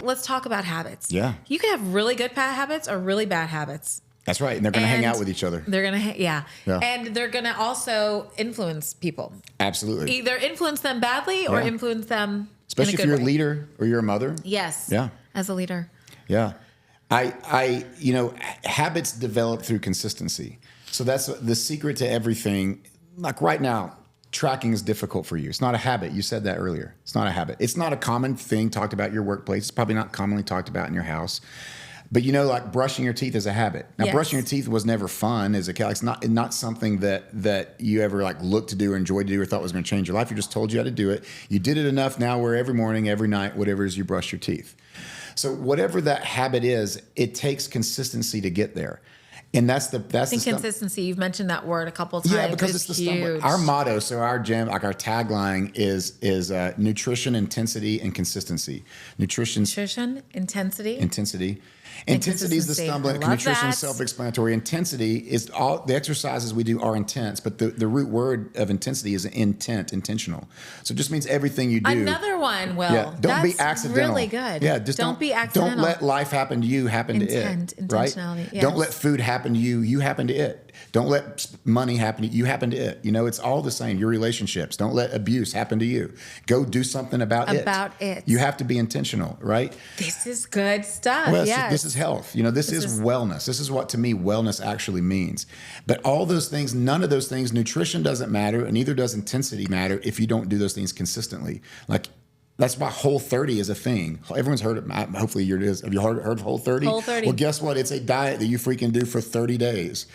let's talk about habits. Yeah. You can have really good habits or really bad habits. That's right. And they're going to hang out with each other. They're going to, yeah. And they're going to also influence people. Absolutely. Either influence them badly or influence them especially in a if you're way. a leader or you're a mother. Yes. Yeah. As a leader. Yeah. Habits develop through consistency. So that's the secret to everything. Like right now, tracking is difficult for you. It's not a habit. You said that earlier. It's not a habit. It's not a common thing talked about in your workplace. It's probably not commonly talked about in your house. But like brushing your teeth is a habit. Now, brushing your teeth was never fun as a kid. It's not something that you ever like looked to do or enjoyed to do or thought was going to change your life. You just told you how to do it. You did it enough now where every morning, every night, whatever it is, you brush your teeth. So whatever that habit is, it takes consistency to get there. And that's consistency. You've mentioned that word a couple of times. Yeah, because it's the stumbling. Our motto, so our gym, like our tagline is nutrition, intensity, and consistency. Nutrition, intensity. Intensity is the stumbling. Nutrition is self-explanatory. Intensity is all the exercises we do are intense, but the root word of intensity is intentional. So it just means everything you do. Another one, Will. Yeah, don't be accidental. Really good. Yeah, just don't be accidental. Don't let life happen to you, happen to it. Intentionality. Right? Yes. Don't let food happen to you, you happen to it. Don't let money happen to you, happen to it. It's all the same. Your relationships. Don't let abuse happen to you. Go do something about it. You have to be intentional, right? This is good stuff. Well, this is health. This is wellness. This is what, to me, wellness actually means. But all those things, none of those things, nutrition doesn't matter, and neither does intensity matter if you don't do those things consistently. Like, that's why Whole30 is a thing. Everyone's heard of it. Hopefully you is. Have you heard of Whole30? Whole30. Well, guess what? It's a diet that you freaking do for 30 days.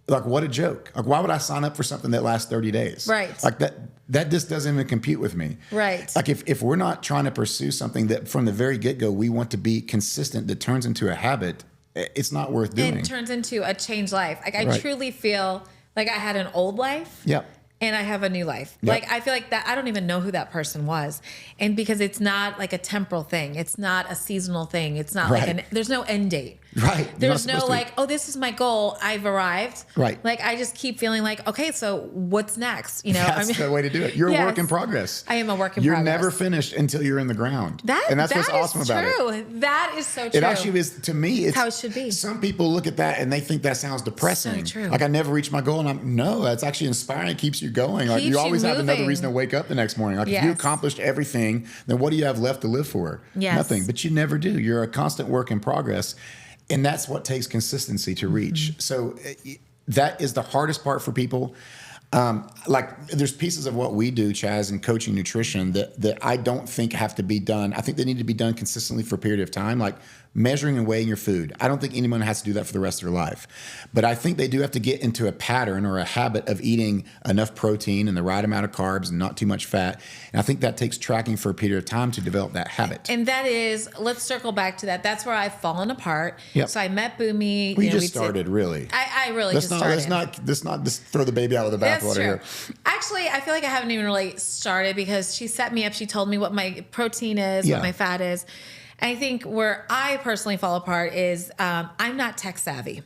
Like, what a joke. Like, why would I sign up for something that lasts 30 days? Right. Like, that just doesn't even compute with me. Right. Like, if we're not trying to pursue something that from the very get-go we want to be consistent that turns into a habit, it's not worth doing. It turns into a changed life. Like, I truly feel like I had an old life. Yep. And I have a new life. Yep. Like, I feel like that I don't even know who that person was. And because it's not like a temporal thing. It's not a seasonal thing. It's not there's no end date. Right. There's no like, oh, this is my goal. I've arrived. Right. Like, I just keep feeling like, okay, so what's next? That's the way to do it. You're a work in progress. I am a work in progress. You're never finished until you're in the ground. And that's what's awesome about it. That is so true. It actually is, to me, it's how it should be. Some people look at that and they think that sounds depressing. So true. Like, I never reached my goal. And no, that's actually inspiring. It keeps you going. Like, you always have another reason to wake up the next morning. Like, if you accomplished everything, then what do you have left to live for? Yes. Nothing. But you never do. You're a constant work in progress. And that's what takes consistency to reach. Mm-hmm. So that is the hardest part for people. Like, there's pieces of what we do, Chaz, in coaching nutrition that I don't think have to be done. I think they need to be done consistently for a period of time, like measuring and weighing your food. I don't think anyone has to do that for the rest of their life. But I think they do have to get into a pattern or a habit of eating enough protein and the right amount of carbs and not too much fat. And I think that takes tracking for a period of time to develop that habit. And that is, let's circle back to that. That's where I've fallen apart. Yep. So I met Boomy. We just started, really. I really just started. Let's not just throw the baby out with the bathwater here. Actually, I feel like I haven't even really started because she set me up. She told me what my protein is, what my fat is. I think where I personally fall apart is I'm not tech savvy.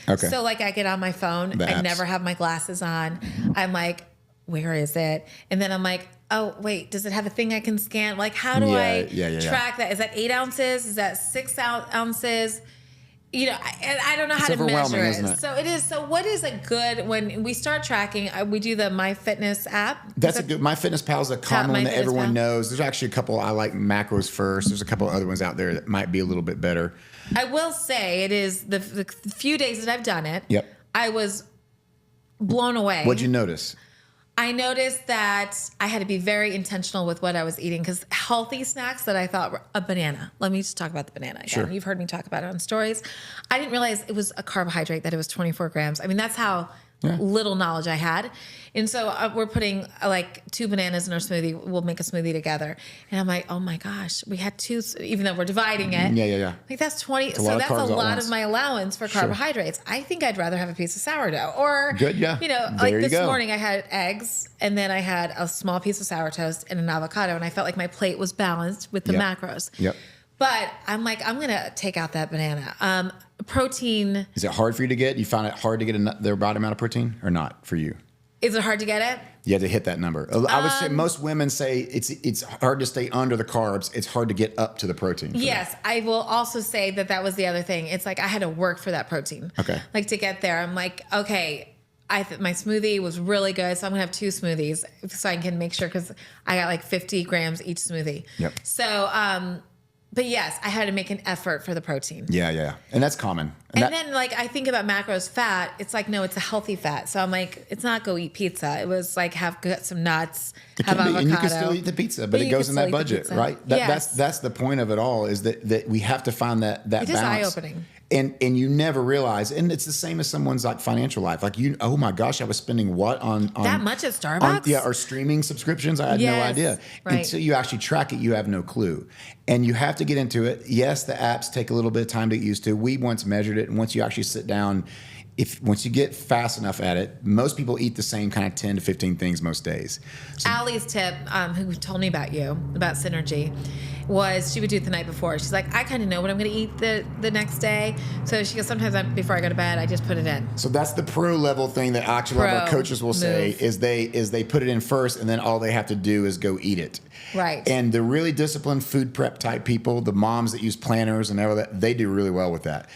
Okay. So like I get on my phone, I never have my glasses on. I'm like, where is it? And then I'm like, oh, wait, does it have a thing I can scan? Like, how do I track that? Is that 8 ounces? Is that 6 ounces? And I don't know how to measure it. Isn't it. So it is. So what is a good, when we start tracking, we do the MyFitness app. That's a good, MyFitnessPal is a common one that everyone knows. There's actually a couple, I like macros first. There's a couple other ones out there that might be a little bit better. I will say it is the few days that I've done it. Yep. I was blown away. What'd you notice? I noticed that I had to be very intentional with what I was eating because healthy snacks that I thought were a banana. Let me just talk about the banana again. Sure. You've heard me talk about it on stories. I didn't realize it was a carbohydrate, that it was 24 grams. I mean, that's how little knowledge I had. And so we're putting like 2 bananas in our smoothie. We'll make a smoothie together. And I'm like, oh my gosh, we had 2, even though we're dividing it. Yeah. Like that's 20. So that's a lot of my allowance for carbohydrates. I think I'd rather have a piece of sourdough or, like this morning I had eggs and then I had a small piece of sour toast and an avocado. And I felt like my plate was balanced with the macros. Yep. But I'm like, I'm going to take out that banana. Protein. Is it hard for you to get? You found it hard to get the right amount of protein or not for you? Is it hard to get it? You have to hit that number. I would say most women say it's hard to stay under the carbs. It's hard to get up to the protein. Yes. I will also say that was the other thing. It's like I had to work for that protein. Okay. Like to get there. I'm like, okay, my smoothie was really good. So I'm going to have 2 smoothies so I can make sure, because I got like 50 grams each smoothie. Yep. So, but yes, I had to make an effort for the protein. Yeah. And that's common. And then like I think about macros fat, it's like, no, it's a healthy fat. So I'm like, it's not go eat pizza. It was like have some nuts, have avocado. And you can still eat the pizza, but it goes in that budget, right? That's the point of it all, is that we have to find that balance. It is eye-opening. And you never realize, and it's the same as someone's like financial life. Like oh my gosh, I was spending what on that much at Starbucks? Or streaming subscriptions. I had no idea. Right. Until you actually track it, you have no clue. And you have to get into it. Yes, the apps take a little bit of time to get used to. We once measured it, and once you actually sit down, once you get fast enough at it, most people eat the same kind of 10 to 15 things most days. So, Allie's tip, who told me about Synergy, was she would do it the night before. She's like, I kind of know what I'm going to eat the next day. So she goes, sometimes before I go to bed, I just put it in. So that's the pro level thing that actually our coaches will say is they put it in first, and then all they have to do is go eat it. Right. And the really disciplined food prep type people, the moms that use planners and all that, they do really well with that.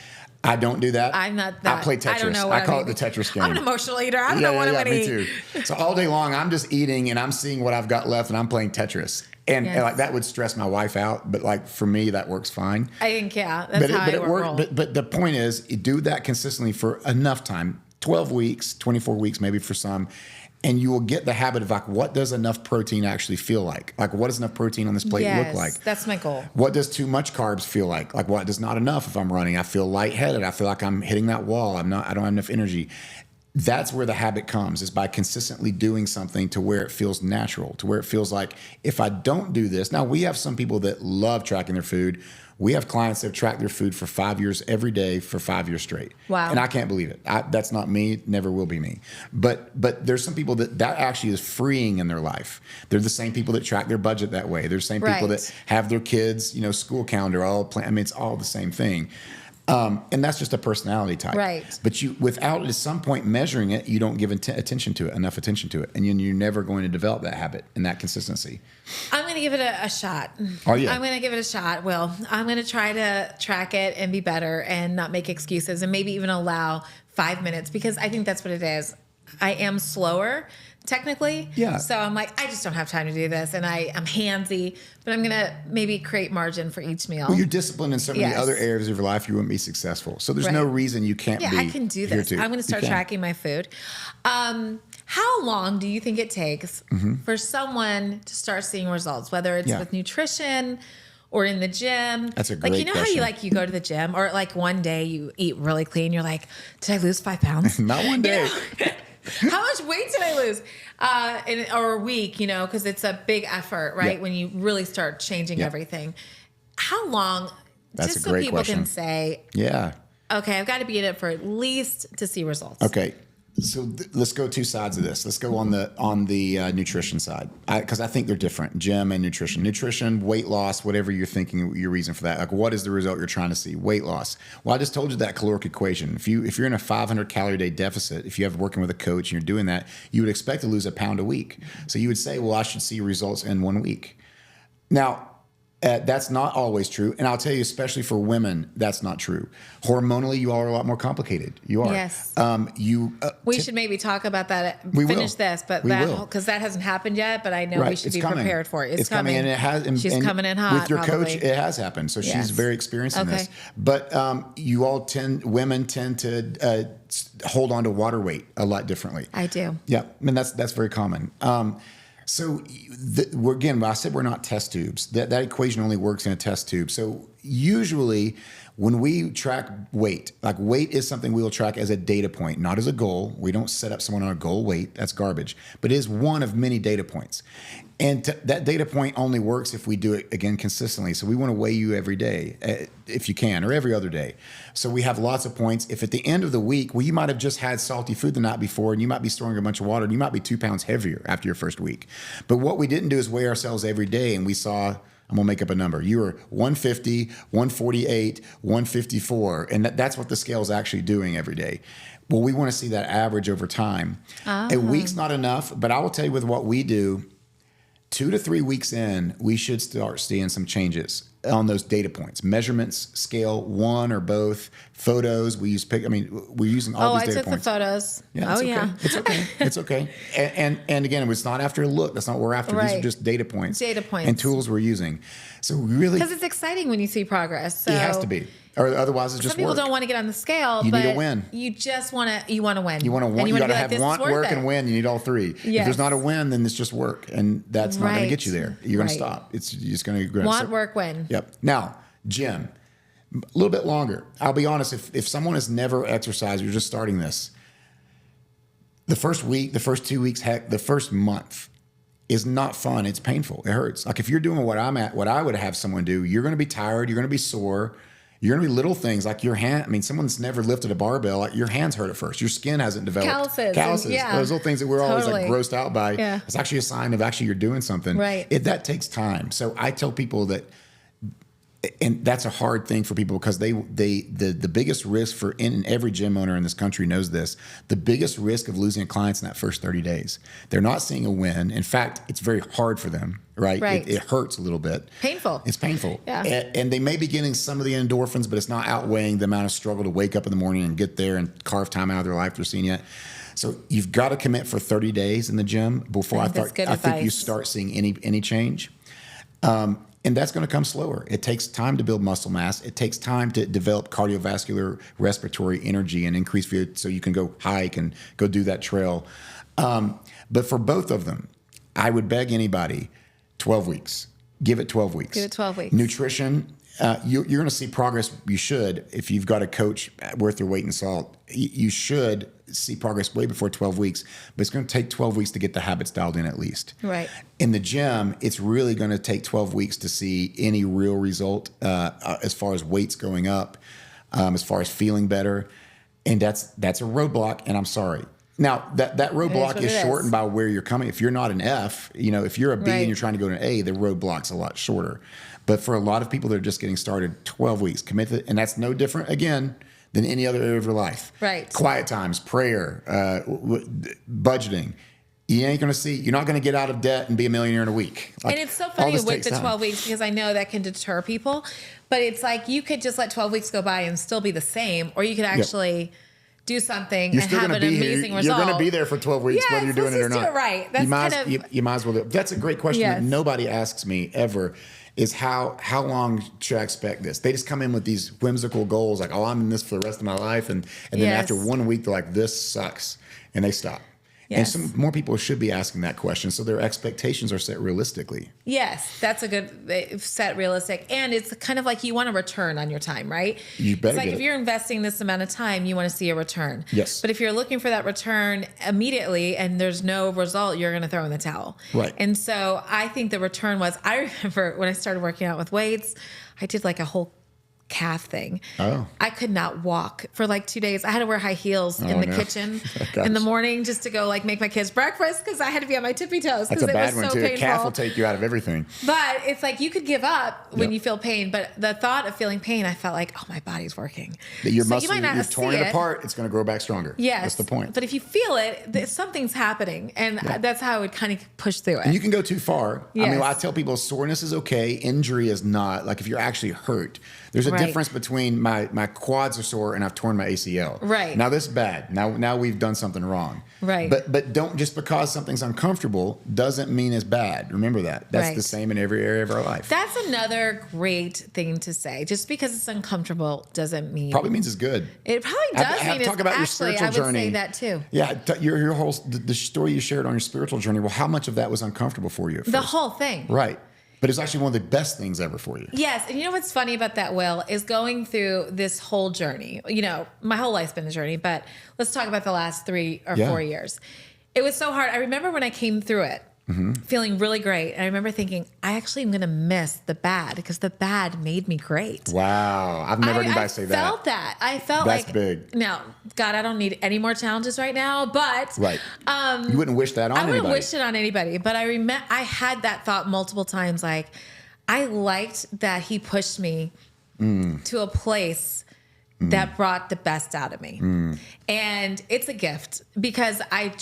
I don't do that. I'm not that. I play Tetris. I don't know what I call it the Tetris game. I'm an emotional eater. I don't know what I'm going to eat. Me too. So all day long, I'm just eating and I'm seeing what I've got left, and I'm playing Tetris. And like that would stress my wife out, but like for me, that works fine. I think that's how I work. But the point is, you do that consistently for enough time, 12 weeks, 24 weeks, maybe for some. And you will get the habit of like, what does enough protein actually feel like? Like, what does enough protein on this plate look like? That's my goal. What does too much carbs feel like? Like, what does not enough if I'm running? I feel lightheaded. I feel like I'm hitting that wall. I don't have enough energy. That's where the habit comes, is by consistently doing something to where it feels natural, to where it feels like if I don't do this. Now, we have some people that love tracking their food. We have clients that have tracked their food for 5 years every day for 5 years straight. Wow. And I can't believe it. That's not me, never will be me. But there's some people that actually is freeing in their life. They're the same people that track their budget that way. They're the same people that have their kids, school calendar all planned. I mean, it's all the same thing. And that's just a personality type. Right. But without at some point measuring it, you don't give enough attention to it. And you're never going to develop that habit and that consistency. I'm going to give it a shot. Oh, yeah. I'm going to give it a shot. Will. I'm going to try to track it and be better and not make excuses, and maybe even allow 5 minutes, because I think that's what it is. I am slower technically. Yeah. So I'm like, I just don't have time to do this. And I'm handsy, but I'm going to maybe create margin for each meal. Well, you're disciplined in so many other areas of your life, you wouldn't be successful. So there's no reason you can't be. Yeah, I can do this. I'm going to start tracking my food. How long do you think it takes for someone to start seeing results, whether it's with nutrition or in the gym? That's a great question. How you go to the gym, or like one day you eat really clean, you're like, did I lose 5 pounds? Not one day. How much weight did I lose? Or a week, because it's a big effort, right? When you really start changing everything. How long? That's just a great so people question. can say, okay, I've got to be in it for at least to see results. Okay. So let's go 2 sides of this. Let's go on the nutrition side, because I think they're different. Gym and nutrition, weight loss, whatever you're thinking, your reason for that. Like, what is the result you're trying to see? Weight loss. Well, I just told you that caloric equation. If you're in a 500 calorie a day deficit, if you have working with a coach and you're doing that, you would expect to lose a pound a week. So you would say, well, I should see results in 1 week. Now, that's not always true. And I'll tell you, especially for women, that's not true. Hormonally, you are a lot more complicated. You are. Yes. We should maybe talk about that. We finish will. this, but because that hasn't happened yet, but I know we should it's be coming. prepared for it. It's coming. And it has. And, she's coming in hot. With your probably. coach, it has happened. So she's very experienced in this. But women tend to hold on to water weight a lot differently. I do. Yeah. And that's very common. So again, I said we're not test tubes. That equation only works in a test tube. So usually when we track weight, like weight is something we will track as a data point, not as a goal. We don't set up someone on a goal weight. That's garbage. But it is one of many data points. And that data point only works if we do it, again, consistently. So we want to weigh you every day, if you can, or every other day. So we have lots of points. If at the end of the week, well, you might have just had salty food the night before, and you might be storing a bunch of water, and you might be 2 pounds heavier after your first week. But what we didn't do is weigh ourselves every day, and we saw, I'm going to make up a number. You were 150, 148, 154, and that's what the scale is actually doing every day. Well, we want to see that average over time. A week's not enough, but I will tell you with what we do, 2 to 3 weeks in, we should start seeing some changes on those data points, measurements, scale, one or both, photos. We use we're using all these data points. I took the photos. Yeah, it's okay. It's okay. And again, it's not after a look. That's not what we're after. These are just data points. And tools we're using. So really, because it's exciting when you see progress. So it has to be. Or otherwise, it's just some people work. don't want to get on the scale. You but need a win. You just want to. You want to win. You want to win. You got to have want, work, and win. You need all three. Yes. If there's not a win, then it's just work, and that's not going to get you there. You're going to stop. You're just going to want, work, win. Yep. Now, gym, a little bit longer. I'll be honest. If someone has never exercised, you're just starting this. The first week, the first 2 weeks, heck, the first month is not fun. It's painful. It hurts. Like if you're doing what I'm at, what I would have someone do, you're going to be tired. You're going to be sore. You're going to be little things like your hand. I mean, someone that's never lifted a barbell, like your hands hurt at first. Your skin hasn't developed. Calluses. Yeah. Those little things that we're always like grossed out by. Yeah. It's actually a sign of actually you're doing something. Right. That takes time. So I tell people that, and that's a hard thing for people because the biggest risk for every gym owner in this country knows this, the biggest risk of losing clients in that first 30 days. They're not seeing a win. In fact, it's very hard for them, right? It hurts a little bit. Painful. It's painful. Yeah. And they may be getting some of the endorphins, but it's not outweighing the amount of struggle to wake up in the morning and get there and carve time out of their life they're seeing yet. So you've got to commit for 30 days in the gym before I think you start seeing any change. And that's going to come slower. It takes time to build muscle mass. It takes time to develop cardiovascular respiratory energy and increase so you can go hike and go do that trail. But for both of them, I would beg anybody, 12 weeks. Give it 12 weeks. Give it 12 weeks. Nutrition, you're going to see progress. You should. If you've got a coach worth your weight in salt, you should see progress way before 12 weeks, but it's going to take 12 weeks to get the habits dialed in at least. Right. In the gym, it's really going to take 12 weeks to see any real result as far as weights going up, as far as feeling better. And that's a roadblock, and I'm sorry. Now, that roadblock is shortened by where you're coming. If you're not an F, if you're a B and you're trying to go to an A, the roadblock's a lot shorter. But for a lot of people that are just getting started, 12 weeks, commit to it, and that's no different, again, than any other area of your life. Right. Quiet times, prayer, budgeting. You're not going to get out of debt and be a millionaire in a week. And it's so funny with the 12 weeks because I know that can deter people, but it's like you could just let 12 weeks go by and still be the same, or you could actually do something and have an amazing result. You're going to be there for 12 weeks, whether you're doing it or not. Do it right. That's you might as well do it. That's a great question that nobody asks me ever. Is how long should I expect this? They just come in with these whimsical goals, like, oh, I'm in this for the rest of my life, and then after 1 week, they're like, this sucks, and they stop. Yes. And some more people should be asking that question, so their expectations are set realistically. Yes, that's a good set realistic, and it's kind of like you want a return on your time, right? You better. It's like if you're investing this amount of time, you want to see a return. Yes. But if you're looking for that return immediately and there's no result, you're going to throw in the towel. Right. And so I think the return was, I remember when I started working out with weights, I did like a whole calf thing. Oh. I could not walk for like 2 days. I had to wear high heels in the kitchen in the morning just to go like make my kids breakfast because I had to be on my tippy toes because it was so painful. A calf will take you out of everything. But it's like you could give up when you feel pain, but the thought of feeling pain, I felt like, oh, my body's working. Your muscle, you're torn it apart, it's going to grow back stronger. Yes. That's the point. But if you feel it, something's happening. And that's how I would kind of push through it. And you can go too far. Yes. I mean, I tell people soreness is okay. Injury is not. Like if you're actually hurt, there's a difference between my quads are sore and I've torn my ACL. Right. Now this is bad. Now we've done something wrong. Right. But don't, just because something's uncomfortable doesn't mean it's bad. Remember that. That's the same in every area of our life. That's another great thing to say. Just because it's uncomfortable doesn't mean. Probably means it's good. It probably does mean it's talk about your spiritual journey. I would say that too. Yeah. Your whole, the story you shared on your spiritual journey. Well, how much of that was uncomfortable for you at first? The whole thing. Right. But it's actually one of the best things ever for you. Yes. And you know what's funny about that, Will, is going through this whole journey. My whole life's been a journey, but let's talk about the last 3 or 4 years. It was so hard. I remember when I came through it, feeling really great. And I remember thinking, I actually am going to miss the bad because the bad made me great. Wow. I've never heard anybody say that. I felt that. I felt that's like. That's big. Now, God, I don't need any more challenges right now, but. Right. You wouldn't wish that on anybody. I wouldn't wish it on anybody, but I had that thought multiple times. Like, I liked that he pushed me to a place that brought the best out of me. And it's a gift because I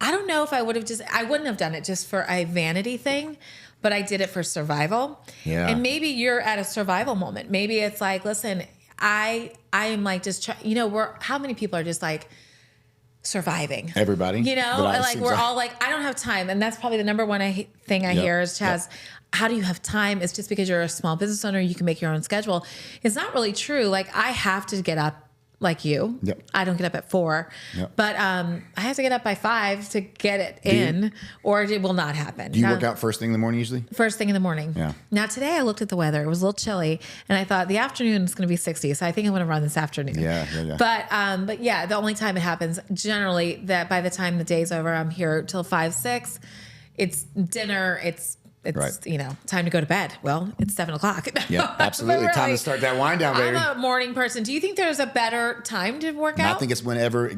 don't know if I wouldn't have done it just for a vanity thing, but I did it for survival. Yeah. And maybe you're at a survival moment. Maybe it's like, listen, I am like just how many people are just like surviving? Everybody. Like we're all like, I don't have time. And that's probably the number one thing I hear is, Chaz, how do you have time? It's just because you're a small business owner, you can make your own schedule. It's not really true. Like I have to get up like you. Yep. I don't get up at 4, but I have to get up by 5 to get it in, or it will not happen. Do you work out first thing in the morning usually? First thing in the morning. Yeah. Now today I looked at the weather. It was a little chilly, and I thought the afternoon is going to be 60, so I think I'm going to run this afternoon. Yeah. But yeah, the only time it happens generally that by the time the day's over, I'm here till 5, 6. It's dinner. It's right. Time to go to bed. Well, it's 7 o'clock. Yeah, absolutely. Time to start that wind down, baby. I'm a morning person. Do you think there's a better time to work out? I think it's whenever,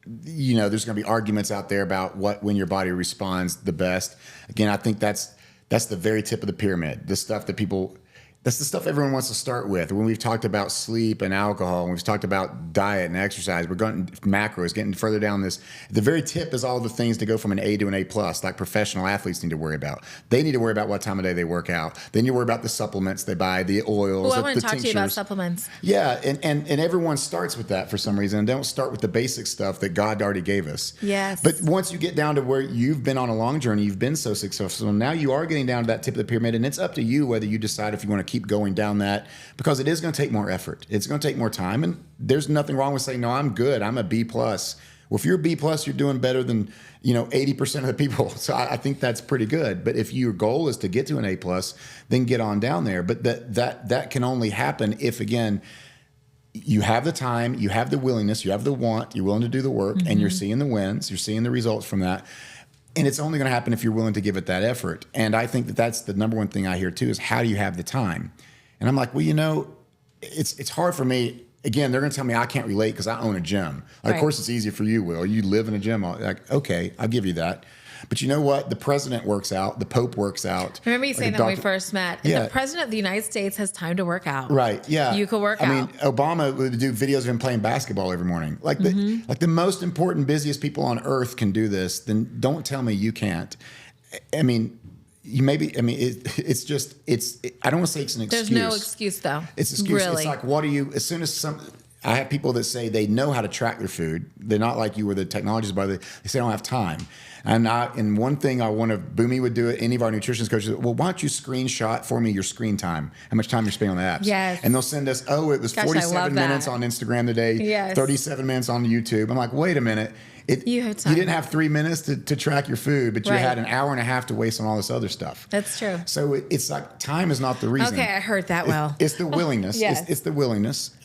there's going to be arguments out there about when your body responds the best. Again, I think that's the very tip of the pyramid. That's the stuff everyone wants to start with. When we've talked about sleep and alcohol, and we've talked about diet and exercise, we're going macros, getting further down this. The very tip is all the things to go from an A to an A+, like professional athletes need to worry about. They need to worry about what time of day they work out. They need to worry about the supplements they buy, the oils, I want to the talk tinctures. to you about supplements. Yeah, and everyone starts with that for some reason. And don't start with the basic stuff that God already gave us. Yes. But once you get down to where you've been on a long journey, you've been so successful, now you are getting down to that tip of the pyramid, and it's up to you whether you decide if you want to keep going down that, because it is going to take more effort. It's going to take more time, and there's nothing wrong with saying, no, I'm good. I'm a B+. Well, if you're a B+, you're doing better than 80% of the people. So I think that's pretty good. But if your goal is to get to an A+, then get on down there. But that can only happen if, again, you have the time, you have the willingness, you have the want, you're willing to do the work, and you're seeing the wins, you're seeing the results from that. And it's only going to happen if you're willing to give it that effort. And I think that's the number one thing I hear too, is how do you have the time? And I'm like, well, it's hard for me. Again, they're going to tell me I can't relate because I own a gym. Like, Of course, it's easy for you, Will. You live in a gym. Like, okay, I'll give you that. But you know what? The president works out. The Pope works out. Remember you saying that when we first met? Yeah. The president of the United States has time to work out. Right. Yeah. You could work out. I mean, Obama would do videos of him playing basketball every morning. Like the most important, busiest people on earth can do this. Then don't tell me you can't. I mean, it's I don't want to say it's an excuse. There's no excuse though. It's an excuse. Really. It's like, as soon as I have people that say they know how to track their food. They're not like you where the technology's by they say I don't have time. And one thing I want to, Boomy would do it, any of our nutrition coaches, well, why don't you screenshot for me your screen time, how much time you're spending on the apps? Yes. And they'll send us, it was 47 minutes on Instagram today, yes. 37 minutes on YouTube. I'm like, wait a minute. You have time. You didn't have 3 minutes to track your food, but you had an hour and a half to waste on all this other stuff. That's true. So it's like time is not the reason. Okay, I heard that well. It's the willingness. Yes. It's the willingness.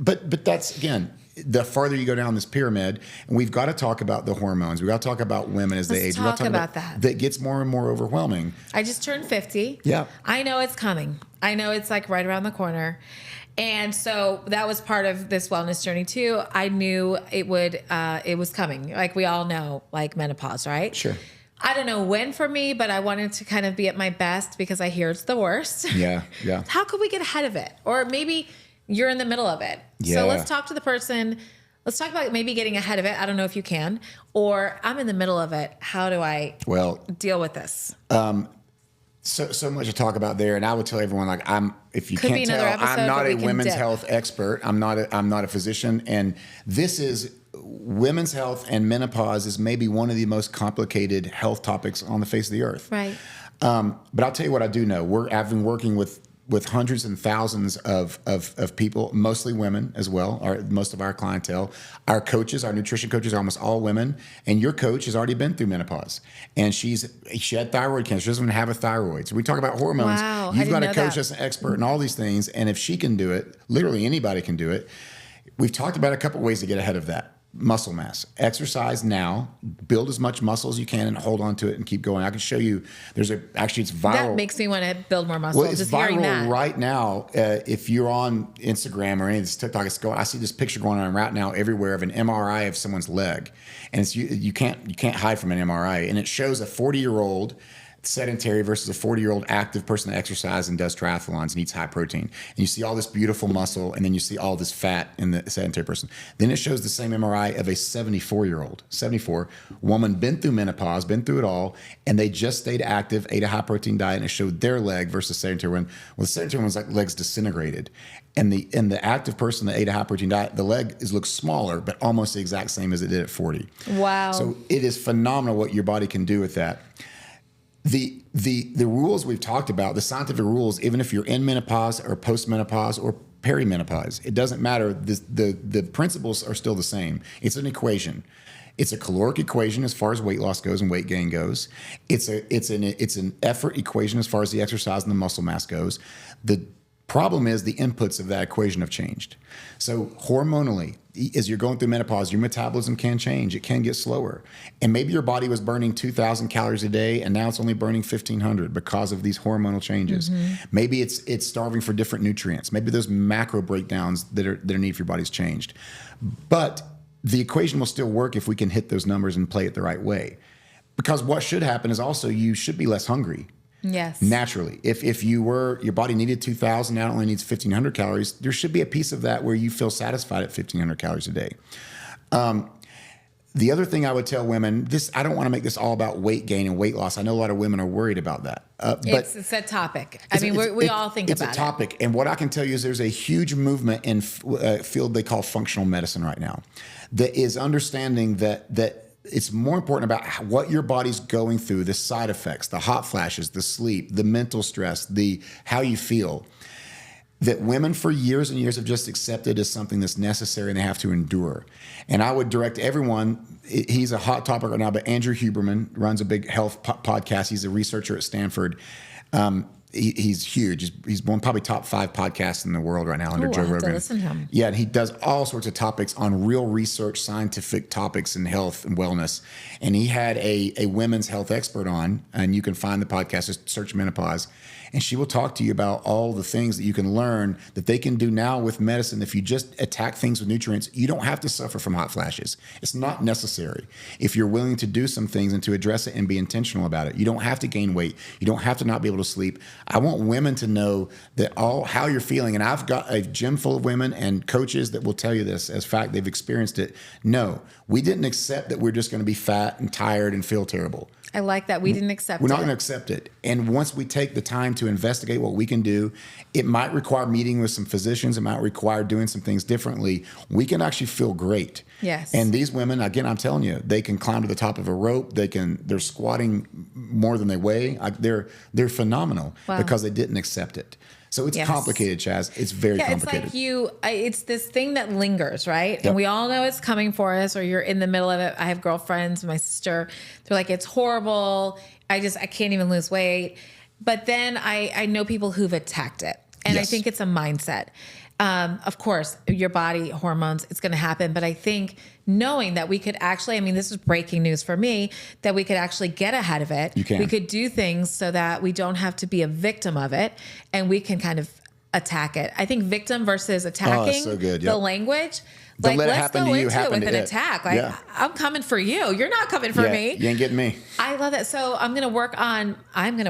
But that's, again, the farther you go down this pyramid, and we've got to talk about the hormones. We've got to talk about women as they age. We've got to talk about that. That gets more and more overwhelming. I just turned 50. Yeah. I know it's coming. I know it's like right around the corner. And so that was part of this wellness journey too. I knew it was coming. Like we all know, like menopause, right? Sure. I don't know when for me, but I wanted to kind of be at my best because I hear it's the worst. Yeah. How could we get ahead of it? Or maybe you're in the middle of it. Yeah. So let's talk to the person. Let's talk about maybe getting ahead of it. I don't know if you can. Or I'm in the middle of it. How do I deal with this? So much to talk about there, and I would tell everyone, like, if you Could can't tell, I'm not a women's health expert. I'm not a physician, and this is women's health and menopause is maybe one of the most complicated health topics on the face of the earth. Right. But I'll tell you what I do know. I've been working with hundreds and thousands of people, mostly women as well, most of our clientele. Our coaches, our nutrition coaches are almost all women. And your coach has already been through menopause. And she had thyroid cancer. She doesn't even have a thyroid. So we talk about hormones. Wow, You've got a coach that's an expert in all these things. And if she can do it, literally anybody can do it. We've talked about a couple ways to get ahead of that. Muscle mass. Exercise now. Build as much muscle as you can and hold on to it and keep going. I can show you. It's viral. That makes me want to build more muscle. Well, it's just viral right now. If you're on Instagram or any of this TikTok, I see this picture going on right now everywhere of an MRI of someone's leg, and you can't hide from an MRI, and it shows a 40-year-old sedentary versus a 40-year-old active person that exercises and does triathlons and eats high protein. And you see all this beautiful muscle, and then you see all this fat in the sedentary person. Then it shows the same MRI of a 74 woman, been through menopause, been through it all, and they just stayed active, ate a high protein diet, and it showed their leg versus sedentary one. Well, the sedentary one's like legs disintegrated. And the active person that ate a high protein diet, the leg looks smaller, but almost the exact same as it did at 40. Wow. So it is phenomenal what your body can do with that. The rules we've talked about, the scientific rules, even if you're in menopause or postmenopause or perimenopause, it doesn't matter. The principles are still the same. It's an equation. It's a caloric equation as far as weight loss goes and weight gain goes. It's an effort equation as far as the exercise and the muscle mass goes. The problem is the inputs of that equation have changed. So hormonally, as you're going through menopause, your metabolism can change. It can get slower. And maybe your body was burning 2,000 calories a day, and now it's only burning 1,500 because of these hormonal changes. Mm-hmm. Maybe it's starving for different nutrients. Maybe those macro breakdowns that are needed for your body's changed. But the equation will still work if we can hit those numbers and play it the right way. Because what should happen is also you should be less hungry. Yes. Naturally. If your body needed 2,000, now it only needs 1,500 calories, there should be a piece of that where you feel satisfied at 1,500 calories a day. The other thing I would tell women, I don't want to make this all about weight gain and weight loss. I know a lot of women are worried about that. But it's a topic. I mean, we all think about it. It's a topic. And what I can tell you is there's a huge movement in a field they call functional medicine right now that is understanding that it's more important about what your body's going through, the side effects, the hot flashes, the sleep, the mental stress, how you feel, that women for years and years have just accepted as something that's necessary and they have to endure. And I would direct everyone, he's a hot topic right now, but Andrew Huberman runs a big health podcast. He's a researcher at Stanford. He's huge. He's one probably top 5 podcasts in the world right now under Joe Rogan. To listen to him. Yeah, and he does all sorts of topics on real research, scientific topics in health and wellness. And he had a women's health expert on, and you can find the podcast, just search menopause. And she will talk to you about all the things that you can learn that they can do now with medicine. If you just attack things with nutrients, you don't have to suffer from hot flashes. It's not necessary. If you're willing to do some things and to address it and be intentional about it, you don't have to gain weight. You don't have to not be able to sleep. I want women to know that how you're feeling. And I've got a gym full of women and coaches that will tell you this as fact. They've experienced it. No, we didn't accept that we're just going to be fat and tired and feel terrible. I like that. We didn't accept it. We're not going to accept it. And once we take the time to investigate what we can do, it might require meeting with some physicians. It might require doing some things differently. We can actually feel great. Yes. And these women, again, I'm telling you, they can climb to the top of a rope. They're squatting more than they weigh. They're phenomenal because they didn't accept it. So it's complicated, Chaz. It's very complicated. It's like it's this thing that lingers, right? Yep. And we all know it's coming for us, or you're in the middle of it. I have girlfriends, my sister, they're like, it's horrible. I can't even lose weight. But then I know people who've attacked it. And I think it's a mindset. Of course, your body hormones, it's going to happen. But I think knowing that we could actually, this is breaking news for me, that we could actually get ahead of it. You can. We could do things so that we don't have to be a victim of it, and we can kind of attack it. I think victim versus attacking, so good. The language. Don't let it let's happen go to you, into it happen with to an it. attack. I'm coming for you. You're not coming for me. You ain't getting me. I love that. So I'm going to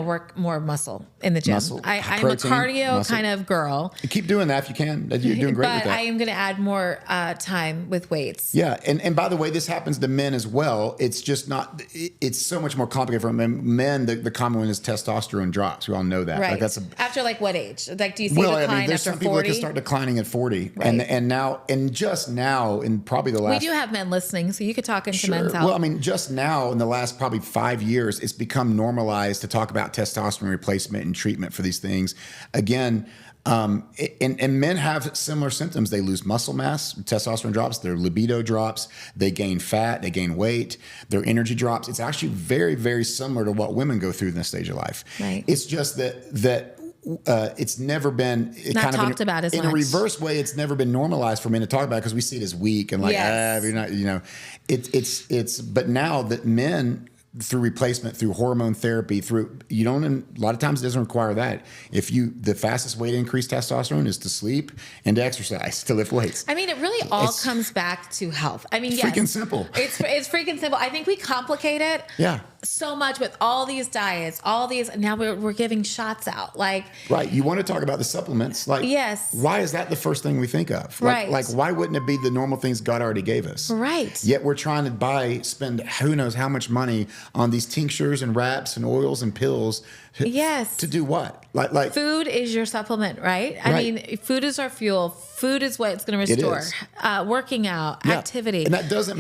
work more muscle in the gym. I'm a cardio kind of girl. Keep doing that if you can. You're doing great with that. But I am going to add more time with weights. Yeah. And by the way, this happens to men as well. It's just not, it's so much more complicated for men. The common one is testosterone drops. We all know that. Right. After what age? Do you see a decline there's after some people 40? that can start declining at 40. Right. And just now, in probably the last... We do have men listening, so you could talk into men's health. Well, just now, in the last probably 5 years, it's become normalized to talk about testosterone replacement and treatment for these things. Again, and men have similar symptoms. They lose muscle mass, testosterone drops, their libido drops, they gain fat, they gain weight, their energy drops. It's actually very, very similar to what women go through in this stage of life. Right. It's just that it's never been talked about as much. In a reverse way. It's never been normalized for men to talk about because we see it as weak and you're not, but now that men through replacement, through hormone therapy, a lot of times it doesn't require that. The fastest way to increase testosterone is to sleep and to exercise, to lift weights. It really all comes back to health. Freaking simple. It's freaking simple. I think we complicate it. Yeah. so much with all these diets, now we're giving shots out. Like, right. You want to talk about the supplements. Like, yes. Why is that the first thing we think of? Like, why wouldn't it be the normal things God already gave us? Right. Yet we're trying to spend who knows how much money on these tinctures and wraps and oils and pills. Yes. To do what? Like food is your supplement, right? I mean, food is our fuel. Food is what's going to restore. Working out, activity. And that doesn't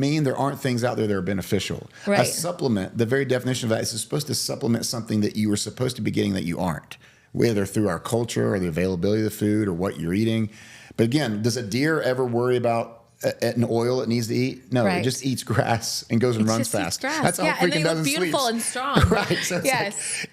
mean there aren't things out there that are beneficial. Right. A supplement, the very definition of that is it's supposed to supplement something that you were supposed to be getting that you aren't, whether through our culture or the availability of the food or what you're eating. But again, does a deer ever worry about an oil it needs to eat? No, it just eats grass and goes and runs fast. That's all it freaking does. And beautiful and strong. Right. So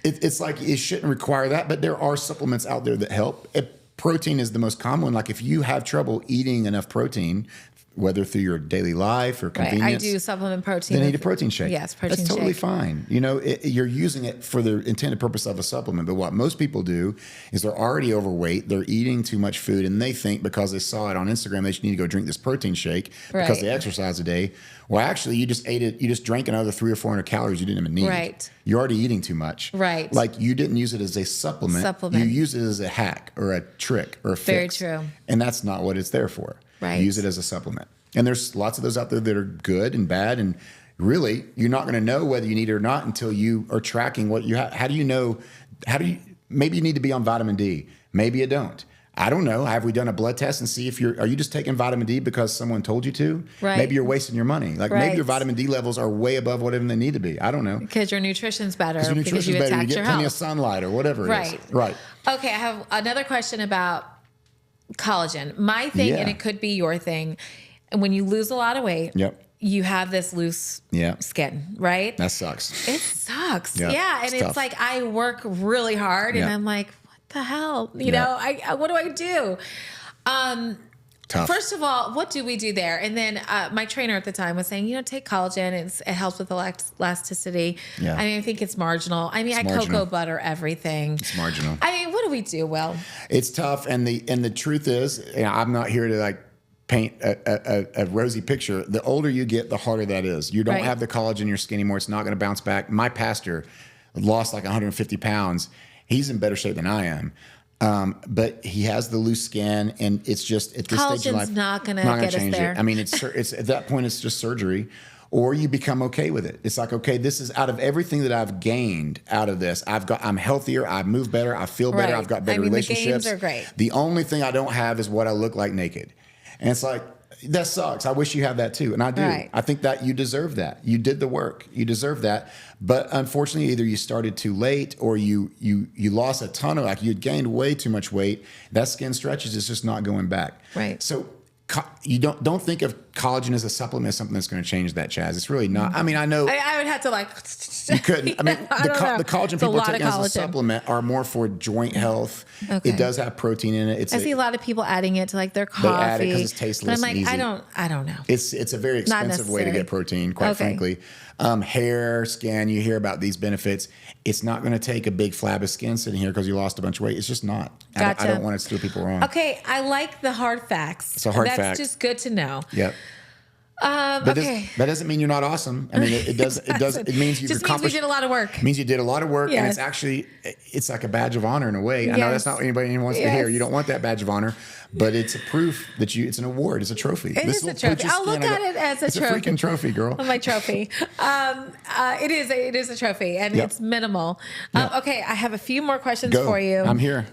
it's like it shouldn't require that, but there are supplements out there that help. Protein is the most common one. Like if you have trouble eating enough protein, whether through your daily life or convenience. I do supplement protein. Then eat a protein shake. Yes, protein shake. That's totally fine. You know, you're using it for the intended purpose of a supplement. But what most people do is they're already overweight. They're eating too much food. And they think because they saw it on Instagram, they should need to go drink this protein shake because they exercise a day. Well, actually, you just ate it. You just drank another 300 or 400 calories you didn't even need. Right. You're already eating too much. Right. Like you didn't use it as a supplement. You use it as a hack or a trick or a fix. Very true. And that's not what it's there for. Right. You use it as a supplement. And there's lots of those out there that are good and bad. And really, you're not going to know whether you need it or not until you are tracking what you have. How do you know? Maybe you need to be on vitamin D. Maybe you don't. I don't know. Have we done a blood test and see if are you just taking vitamin D because someone told you to? Right. Maybe you're wasting your money. Like maybe your vitamin D levels are way above whatever they need to be. I don't know. Because your nutrition's better. Because you get plenty of sunlight or whatever it is. Right. Okay. I have another question about collagen. My thing, and it could be your thing, and when you lose a lot of weight, you have this loose skin, right? That sucks. It sucks. And it's it's tough. like I work really hard and I'm like, what the hell? You know, what do I do? Tough. First of all, what do we do there? And then my trainer at the time was saying, take collagen. It helps with elasticity. Yeah. I mean, I think it's marginal. I mean, cocoa butter everything. It's marginal. I mean, what do we do, Will? It's tough. And the truth is, I'm not here to like paint a rosy picture. The older you get, the harder that is. You don't have the collagen in your skin anymore. It's not going to bounce back. My pastor lost like 150 pounds. He's in better shape than I am. But he has the loose skin, and it's just at this stage of life, not going to get us there. I mean, it's at that point, it's just surgery, or you become okay with it. It's like, okay, this is out of everything that I've gained out of this. I'm healthier. I move better. I feel better. I've got better relationships. The gains are great. The only thing I don't have is what I look like naked, and it's like. That sucks. I wish you had that too. And I do. Right. I think that you deserve that. You did the work. You deserve that. But unfortunately, either you started too late or you lost a ton of, you had gained way too much weight. That skin stretches. It's just not going back. Right. So you don't think of collagen as a supplement as something that's going to change that, Chaz. It's really not. I mean, I know. I would have to You couldn't. I mean, the collagen people take as a supplement are more for joint health. Okay. It does have protein in it. I see a lot of people adding it to like their coffee. They add it because it's tasteless. But I'm like, and easy. I don't know. It's a very expensive way to get protein, quite frankly. Hair, skin, you hear about these benefits. It's not going to take a big flab of skin sitting here because you lost a bunch of weight. It's just not. Gotcha. I don't want to steer people wrong. Okay, I like the hard facts. It's a hard fact. That's just good to know. Yep. But that doesn't mean you're not awesome. I mean, it does. It means you've accomplished. Means we did a lot of work. It means you did a lot of work, and it's like a badge of honor in a way. I know that's not what anybody wants to hear. You don't want that badge of honor, but it's a proof that it's an award. It's a trophy. It is a trophy. I'll look at it as a trophy. It's a freaking trophy, girl. My trophy. It is a trophy, and it's minimal. Okay, I have a few more questions for you. I'm here.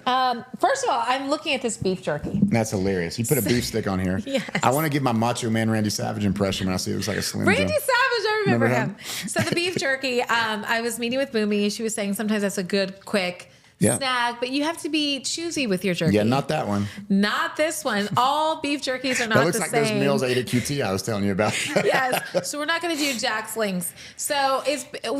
First of all, I'm looking at this beef jerky. That's hilarious. You put a beef stick on here. Yes. I want to give my Macho Man Randy Savage impression when I see it looks like a Slim Jim. Randy Savage, I remember him. So the beef jerky, I was meeting with Boomy. She was saying sometimes that's a good, quick snack, but you have to be choosy with your jerky. Yeah, not that one. Not this one. All beef jerkies are not the same. That looks like those meals I ate at QT I was telling you about. Yes. So we're not going to do Jack's Links. So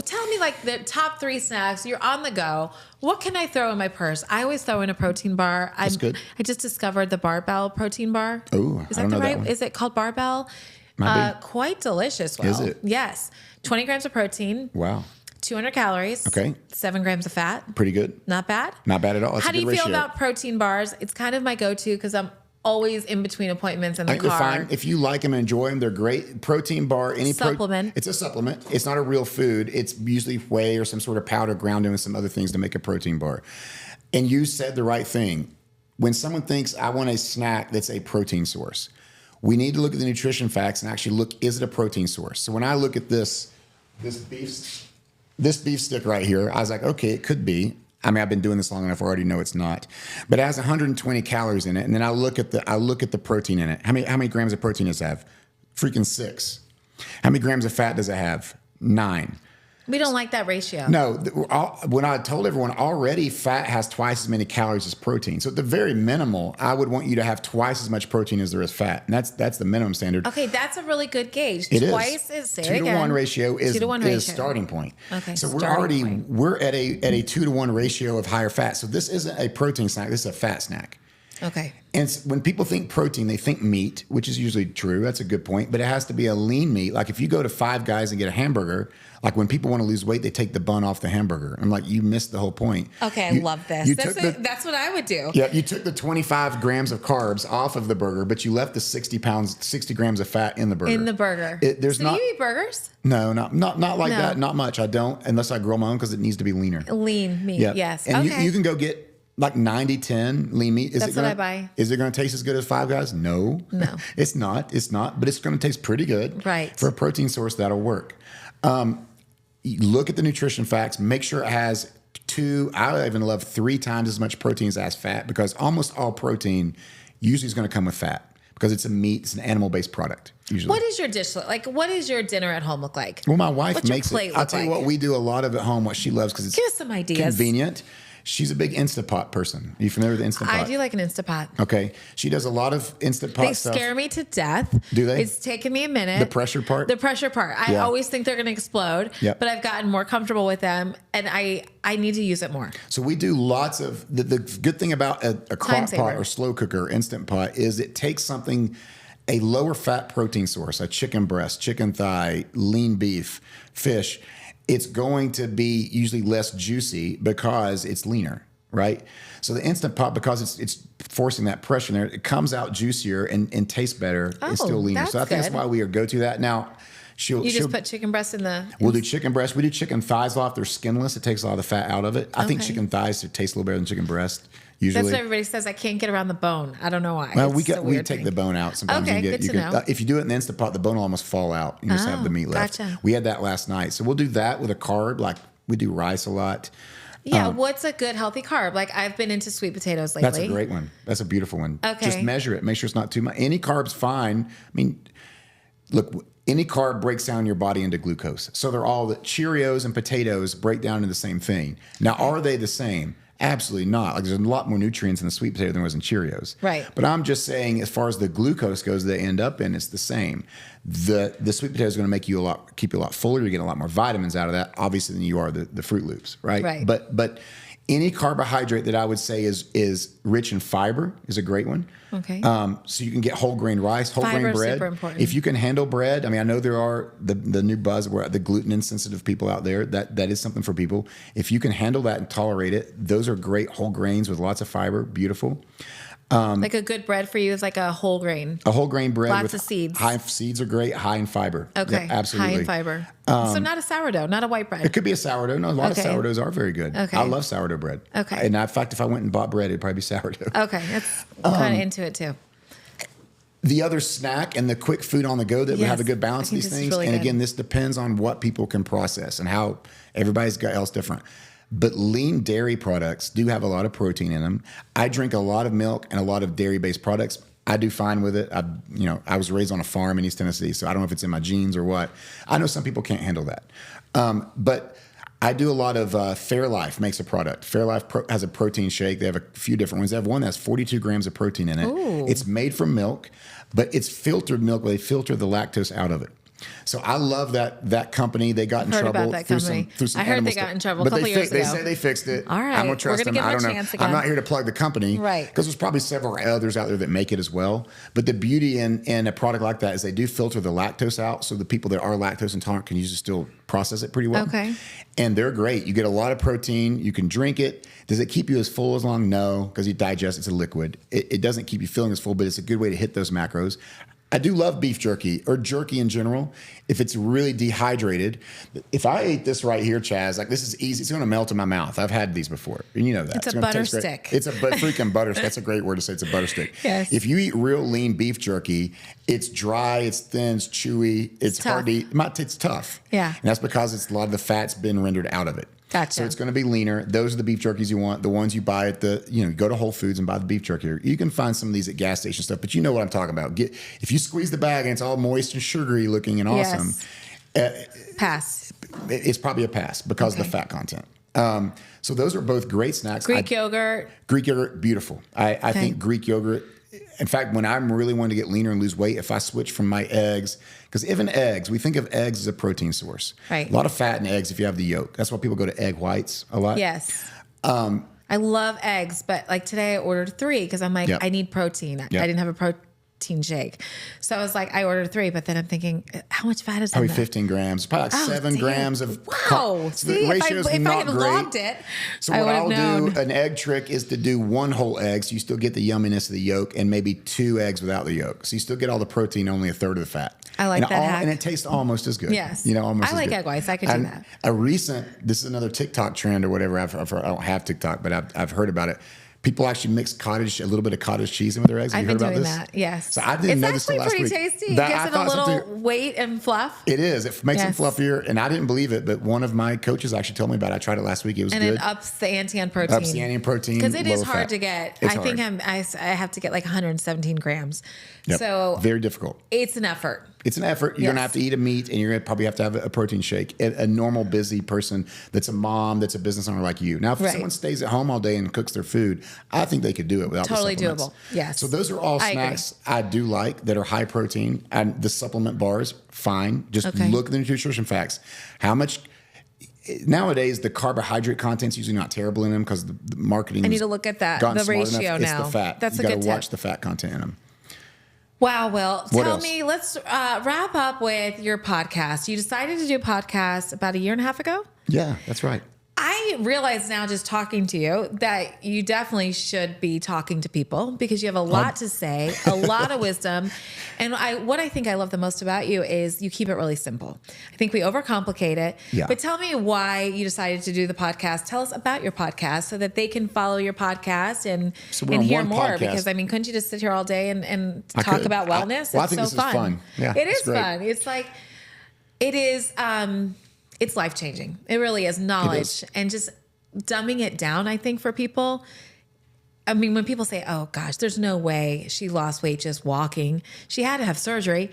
tell me like the top 3 snacks. You're on the go. What can I throw in my purse? I always throw in a protein bar. That's good. I just discovered the Barbell protein bar. Oh, is that the right? Is it called Barbell? Quite delicious. Well, is it? Yes. 20 grams of protein. Wow. 200 calories. Okay. 7 grams of fat. Pretty good. Not bad. Not bad at all. How do you feel about protein bars? It's kind of my go-to because I'm always in between appointments in the I think they're car. fine. If you like them and enjoy them, they're great. Protein bar, any Supplement. It's a supplement. It's not a real food. It's usually whey or some sort of powder ground in with some other things to make a protein bar. And you said the right thing. When someone thinks I want a snack that's a protein source, we need to look at the nutrition facts and actually look, is it a protein source? So when I look at this beef stick right here, I was like, okay, it could be. I mean, I've been doing this long enough, I already know it's not. But it has 120 calories in it, and then I look at the protein in it. How many grams of protein does it have? Freaking 6. How many grams of fat does it have? 9. We don't like that ratio. No, when I told everyone already, fat has twice as many calories as protein. So at the very minimal, I would want you to have twice as much protein as there is fat, and that's the minimum standard. Okay, that's a really good gauge. It Twice is. is say 2 it to again. 1 ratio is 2 to 1 is ratio. starting point. Okay, so starting point. we're at a 2 to 1 ratio of higher fat. So this isn't a protein snack. This is a fat snack. Okay. And when people think protein, they think meat, which is usually true. That's a good point. But it has to be a lean meat. Like if you go to Five Guys and get a hamburger, like when people want to lose weight, they take the bun off the hamburger. I'm like, you missed the whole point. Okay, I love this. That's what I would do. Yeah, you took the 25 grams of carbs off of the burger, but you left the 60 grams of fat in the burger. In the burger. Do you eat burgers? No, not like that. Not much. I don't, unless I grill my own because it needs to be leaner. Lean meat, yes. And okay. you can go get like 90-10 lean meat. That's what I buy. Is it going to taste as good as Five Guys? No. It's not. But it's going to taste pretty good. Right. For a protein source, that'll work. Look at the nutrition facts. Make sure it has 2, I even love 3 times as much protein as it has fat, because almost all protein usually is going to come with fat because it's a meat, it's an animal-based product usually. What is your dish look like? What does your dinner at home look like? Well, my wife What's makes your plate it. I'll tell you what, we do a lot of at home, what she loves, because it's Give us some ideas. convenient. She's a big Instapot person. Are you familiar with Instapot? I do like an Instapot. Okay. She does a lot of Instapot stuff. They scare me to death. Do they? It's taken me a minute. The pressure part? The pressure part. I always think they're going to explode, Yep. but I've gotten more comfortable with them, and I need to use it more. So we do lots of, the good thing about a crock saver. pot or slow cooker, Instant Pot, is it takes something, a lower fat protein source, a chicken breast, chicken thigh, lean beef, fish. It's going to be usually less juicy because it's leaner. Right, so the Instant Pot, because it's forcing that pressure in there, it comes out juicier and tastes better. It's still leaner. So I think that's why we go to that. Now, she'll just put chicken breast in the. We'll do chicken breast. We do chicken thighs a lot. They're skinless. It takes a lot of the fat out of it. I think chicken thighs taste a little better than chicken breast. Usually, that's what everybody says. I can't get around the bone. I don't know why. Well, we take the bone out sometimes. Okay, good to know. If you do it in the Instant Pot, the bone will almost fall out. You just have the meat left. Gotcha. We had that last night, so we'll do that with a carb. Like we do rice a lot. Yeah, what's a good healthy carb? Like I've been into sweet potatoes lately. That's a great one. That's a beautiful one. Okay. Just measure it. Make sure it's not too much. Any carb's fine. I mean, look, any carb breaks down your body into glucose. So they're all the Cheerios and potatoes break down into the same thing. Now, are they the same? Absolutely not. Like there's a lot more nutrients in the sweet potato than there was in Cheerios. Right. But I'm just saying, as far as the glucose goes, they end up in, it's the same. The sweet potato is going to make you keep you a lot fuller. You're getting a lot more vitamins out of that, obviously, than you are the Fruit Loops, right? Right. But any carbohydrate that I would say is rich in fiber is a great one. Okay. So you can get whole grain rice, whole grain bread. Super important. If you can handle bread, I mean, I know there are the new buzz where the gluten insensitive people out there. That is something for people. If you can handle that and tolerate it, those are great whole grains with lots of fiber. Beautiful. Like a good bread for you is like a whole grain. A whole grain bread Lots with of seeds. Seeds are great. High in fiber. Okay. Yep, absolutely. High in fiber. So not a sourdough, not a white bread. It could be a sourdough. No, a lot of sourdoughs are very good. Okay. I love sourdough bread. Okay. And in fact, if I went and bought bread, it'd probably be sourdough. Okay, that's kind of into it too. The other snack and the quick food on the go that would have a good balance of these things. Really and good. again, this depends on what people can process and how everybody's got else different. But lean dairy products do have a lot of protein in them. I drink a lot of milk and a lot of dairy-based products. I do fine with it. I was raised on a farm in East Tennessee, so I don't know if it's in my genes or what. I know some people can't handle that. But I do a lot of Fairlife makes a product. Fairlife has a protein shake. They have a few different ones. They have one that has 42 grams of protein in it. Ooh. It's made from milk, but it's filtered milk where they filter the lactose out of it. So I love that company. They got in Heard trouble about that company. through some I heard animal they got stuff. in trouble a But couple years ago. They say they fixed it. All right. I'm gonna trust We're them. gonna I give don't them a know. chance again. I'm not here to plug the company, Right? Because there's probably several others out there that make it as well. But the beauty in a product like that is they do filter the lactose out, so the people that are lactose intolerant can use to still process it pretty well. Okay. And they're great. You get a lot of protein. You can drink it. Does it keep you as full as long? No, because you digest. It's a liquid. It doesn't keep you feeling as full, but it's a good way to hit those macros. I do love beef jerky or jerky in general. If it's really dehydrated, if I ate this right here, Chaz, like this is easy. It's going to melt in my mouth. I've had these before, and you know that. It's a butter stick. It's a freaking butter stick. That's a great word to say. It's a butter stick. Yes. If you eat real lean beef jerky, it's dry, it's thin, it's chewy, it's hard to eat. It's tough. Yeah. And that's because it's a lot of the fat's been rendered out of it. Gotcha. So it's going to be leaner. Those are the beef jerkies you want. The ones you buy at you go to Whole Foods and buy the beef jerky. You can find some of these at gas station stuff, but you know what I'm talking about. If you squeeze the bag and it's all moist and sugary looking and awesome, pass. It's probably a pass because of the fat content. So those are both great snacks. Greek yogurt, beautiful. I think Greek yogurt. In fact, when I'm really wanting to get leaner and lose weight, if I switch from my eggs, because even eggs, we think of eggs as a protein source. Right. A lot of fat in eggs if you have the yolk. That's why people go to egg whites a lot. Yes. I love eggs, but like today I ordered 3 because I'm like, I need protein. I didn't have a protein shake. So I was like, I ordered 3, but then I'm thinking, how much fat is in that? Probably 15 grams. Probably like 7 grams of Wow. So See, the ratio is if I not had great. logged it, So I what would I'll have known. do, an egg trick is to do 1 whole egg, so you still get the yumminess of the yolk, and maybe 2 eggs without the yolk. So you still get all the protein, only a third of the fat. I like that hack. And it tastes almost as good. Yes. Almost I like as good. egg whites. I could do that. This is another TikTok trend or whatever. I've heard, I don't have TikTok, but I've heard about it. People actually mix a little bit of cottage cheese in with their eggs. Have you heard about this? That, yes. So I didn't know this till last week. It's actually pretty tasty. It gives it a little weight and fluff. It is. It makes it fluffier, and I didn't believe it, but one of my coaches actually told me about it. I tried it last week. It was good. And it ups the ante on protein. Ups the ante on protein. Because it is lower hard fat. to get. It's I think hard. I have to get like 117 grams. Yep. So very difficult. it's an effort. It's an effort. You're going to have to eat a meat, and you're going to probably have to have a protein shake. A normal, busy person that's a mom, that's a business owner like you. Now, if someone stays at home all day and cooks their food, I think they could do it without Totally the supplements. doable. Yes. So those are all snacks I do like that are high protein. And the supplement bars, fine. Just look at the nutrition facts. How much... Nowadays, the carbohydrate content's usually not terrible in them because the marketing. I need to look at that. The ratio now. It's the fat. That's you a good gotta tip. watch the fat content in them. Wow. Well, What tell else? me, let's wrap up with your podcast. You decided to do podcasts about a year and a half ago? Yeah, that's right. I realize now just talking to you that you definitely should be talking to people because you have a lot to say, a lot of wisdom. And what I think I love the most about you is you keep it really simple. I think we overcomplicate it. Yeah. But tell me why you decided to do the podcast. Tell us about your podcast so that they can follow your podcast and hear one more. podcast. Because, I mean, couldn't you just sit here all day and I talk could. about wellness? I It's think so this is fun. Yeah, it is it's great. fun. It's like, it is... it's life-changing. It really is knowledge and just dumbing it down, I think, for people. I mean, when people say, oh gosh, there's no way she lost weight just walking. She had to have surgery.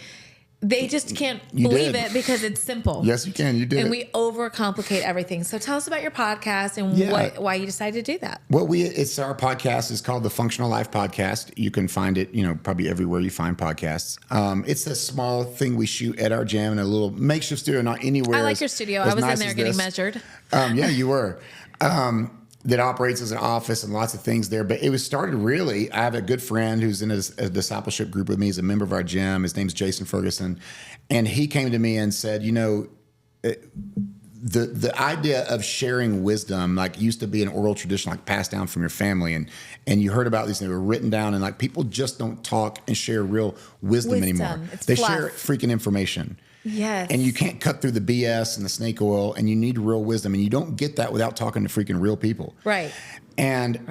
They just can't believe it because it's simple. Yes, you can. You did. And we overcomplicate everything. So tell us about your podcast and why you decided to do that. Well, it's our podcast is called the Functional Life Podcast. You can find it, probably everywhere you find podcasts. It's a small thing we shoot at our gym in a little makeshift studio, not anywhere. I like your studio. I was in there getting measured. Yeah, you were. That operates as an office and lots of things there. But it was started really, I have a good friend who's in a discipleship group with me. He's a member of our gym. His name's Jason Ferguson. And he came to me and said, the idea of sharing wisdom, like used to be an oral tradition, like passed down from your family. And you heard about these, they were written down, and like people just don't talk and share real wisdom anymore. They share freaking information. Yes. And you can't cut through the BS and the snake oil, and you need real wisdom. And you don't get that without talking to freaking real people. Right. And